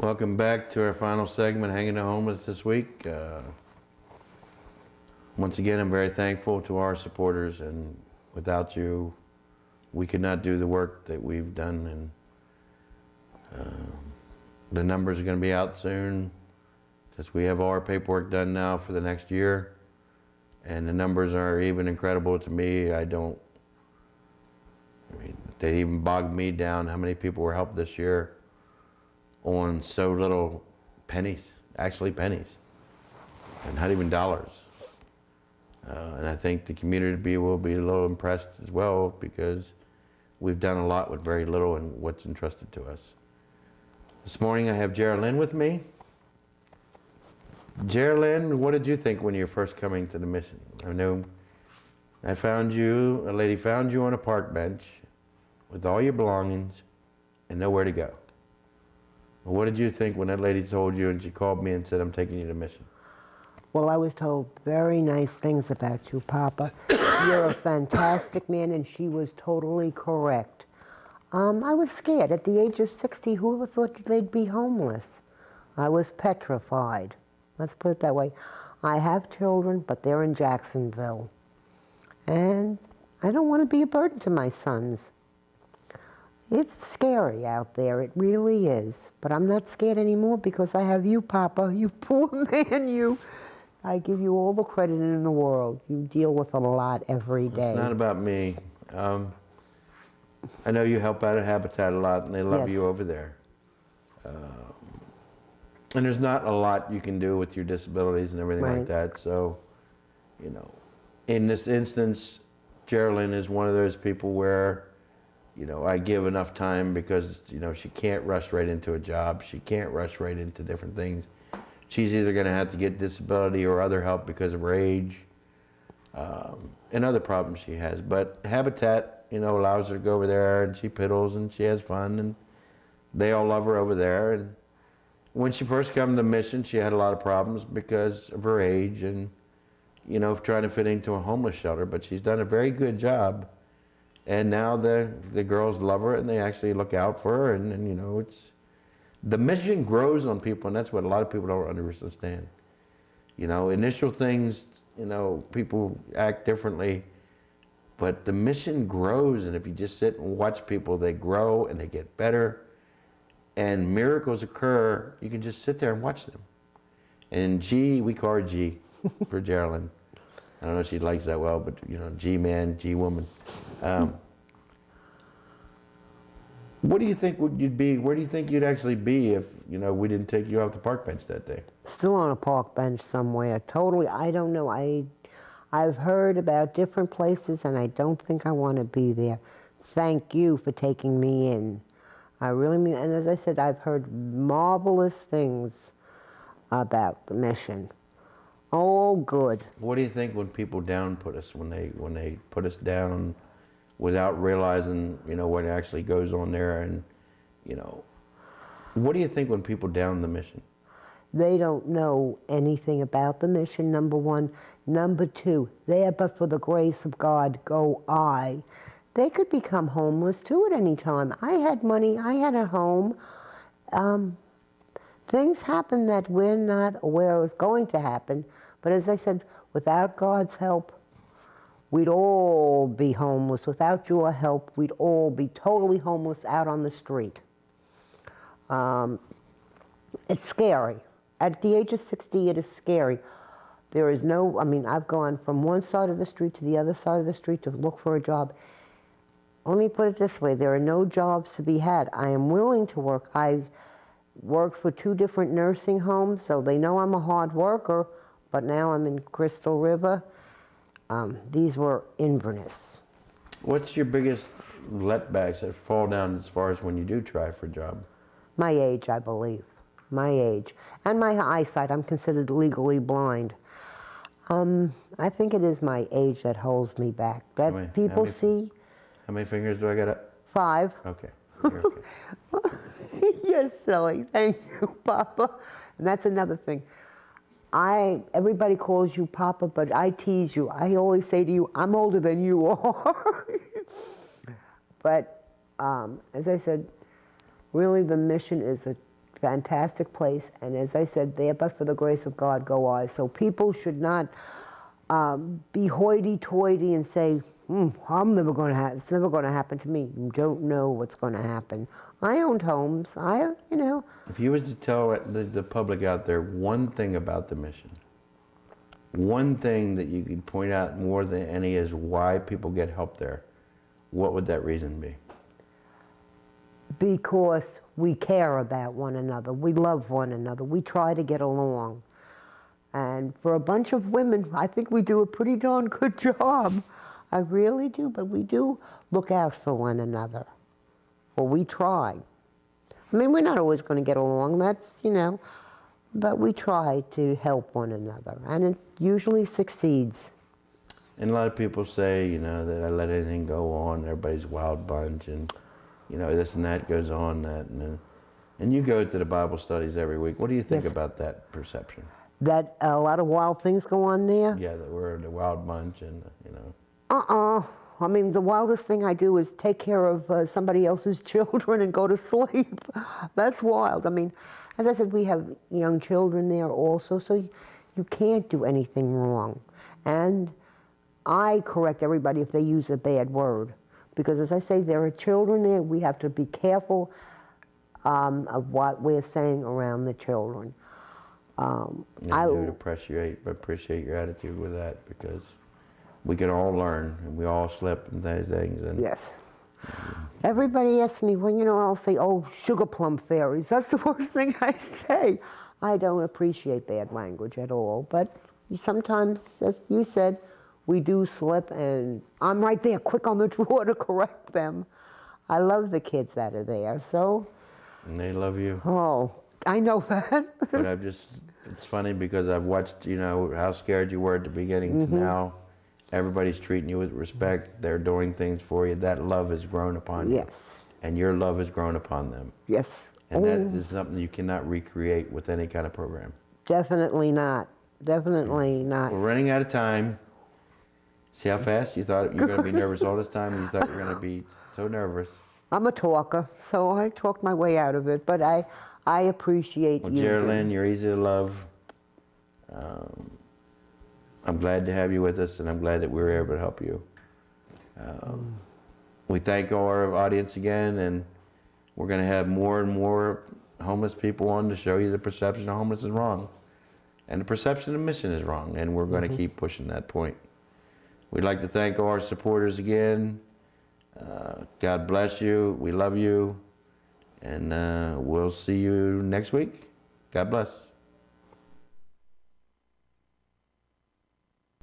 Welcome back to our final segment, Hanging the Homeless this week. Once again, I'm very thankful to our supporters, and without you, we could not do the work that we've done. And the numbers are going to be out soon, because we have all our paperwork done now for the next year, and the numbers are even incredible to me. They even bogged me down how many people were helped this year on so little pennies, actually pennies, and not even dollars. And I think the community will be a little impressed as well, because we've done a lot with very little and what's entrusted to us. This morning I have Geraldine with me. Geraldine, what did you think when you were first coming to the mission? I know I found you, a lady found you on a park bench with all your belongings and nowhere to go. Well, what did you think when that lady told you and she called me and said, I'm taking you to mission? Well, I was told very nice things about you, Papa. You're a fantastic man, and she was totally correct. I was scared. At the age of 60, who ever thought they'd be homeless? I was petrified. Let's put it that way. I have children, but they're in Jacksonville. And I don't want to be a burden to my sons. It's scary out there, it really is. But I'm not scared anymore because I have you, Papa. You poor man, you. I give you all the credit in the world. You deal with a lot every day. It's not about me. I know you help out at Habitat a lot, and they love you over there. And there's not a lot you can do with your disabilities and everything like that. So, you know, in this instance, Geraldine is one of those people where, you know, I give enough time because, you know, she can't rush right into a job. She can't rush right into different things. She's either going to have to get disability or other help because of her age and other problems she has. But Habitat, you know, allows her to go over there, and she piddles and she has fun, and they all love her over there. And when she first came to the mission, she had a lot of problems because of her age and, you know, trying to fit into a homeless shelter. But she's done a very good job. And now the girls love her, and they actually look out for her, and you know, the mission grows on people, and that's what a lot of people don't understand. You know, initial things, you know, people act differently, but the mission grows, and if you just sit and watch people, they grow and they get better, and miracles occur. You can just sit there and watch them. And G, we call her G for Geraldine. I don't know if she likes that well, but you know, G-man, G-woman. What do you think you'd be? Where do you think you'd actually be if, you know, we didn't take you off the park bench that day? Still on a park bench somewhere. Totally, I don't know. I've heard about different places, and I don't think I want to be there. Thank you for taking me in. I really mean, and as I said, I've heard marvelous things about the mission. All good. What do you think when people down put us, when they put us down without realizing, you know, what actually goes on there? And, you know, what do you think when people down the mission? They don't know anything about the mission, number one. Number two, there but for the grace of God go I. They could become homeless too at any time. I had money, I had a home. Things happen that we're not aware of going to happen. But as I said, without God's help, we'd all be homeless. Without your help, we'd all be totally homeless out on the street. It's scary. At the age of 60, it is scary. There is no, I mean, I've gone from one side of the street to the other side of the street to look for a job. Let me put it this way, there are no jobs to be had. I am willing to work. I've worked for 2 different nursing homes, so they know I'm a hard worker, but now I'm in Crystal River. These were Inverness. What's your biggest letbacks that fall down as far as when you do try for a job? My age, I believe. My age. And my eyesight. I'm considered legally blind. I think it is my age that holds me back. That people see. How many fingers do I got? 5. Okay. You're okay. You're silly. Thank you, Papa. And that's another thing. Everybody calls you Papa, but I tease you. I always say to you, I'm older than you are. But as I said, really the mission is a fantastic place. And as I said, there but for the grace of God go I. So people should not be hoity-toity and say, I'm never going to it's never going to happen to me. You don't know what's going to happen. I owned homes. You know. If you was to tell the public out there one thing about the mission, one thing that you could point out more than any is why people get help there, what would that reason be? Because we care about one another. We love one another. We try to get along. And for a bunch of women, I think we do a pretty darn good job. I really do, but we do look out for one another. Or we try. I mean, we're not always going to get along, that's, you know, but we try to help one another, and it usually succeeds. And a lot of people say, you know, that I let anything go on, everybody's a wild bunch, and, you know, this and that goes on, that, and you go to the Bible studies every week. What do you think about that perception? That a lot of wild things go on there? Yeah, that we're the wild bunch, and, you know. I mean, the wildest thing I do is take care of somebody else's children and go to sleep. That's wild. I mean, as I said, we have young children there also, so you can't do anything wrong. And I correct everybody if they use a bad word. Because as I say, there are children there. We have to be careful of what we're saying around the children. I would appreciate your attitude with that, because we can all learn, and we all slip and those things. And yes. Everybody asks me, well, you know, I'll say, oh, sugar plum fairies. That's the worst thing I say. I don't appreciate bad language at all. But sometimes, as you said, we do slip, and I'm right there, quick on the draw to correct them. I love the kids that are there, so. And they love you. Oh, I know that. But it's funny because I've watched, you know, how scared you were at the beginning to now. Everybody's treating you with respect. They're doing things for you. That love has grown upon you. Yes. And your love has grown upon them. Yes. And that is something you cannot recreate with any kind of program. Definitely not. Definitely not. We're running out of time. See how fast you thought you were going to be nervous all this time? You thought you were going to be so nervous. I'm a talker, so I talked my way out of it. But I appreciate you. Well, Geraldine, you're easy to love. I'm glad to have you with us, and I'm glad that we were able to help you. We thank our audience again, and we're going to have more and more homeless people on to show you the perception of homeless is wrong. And the perception of mission is wrong, and we're going to keep pushing that point. We'd like to thank all our supporters again. God bless you. We love you. And we'll see you next week. God bless.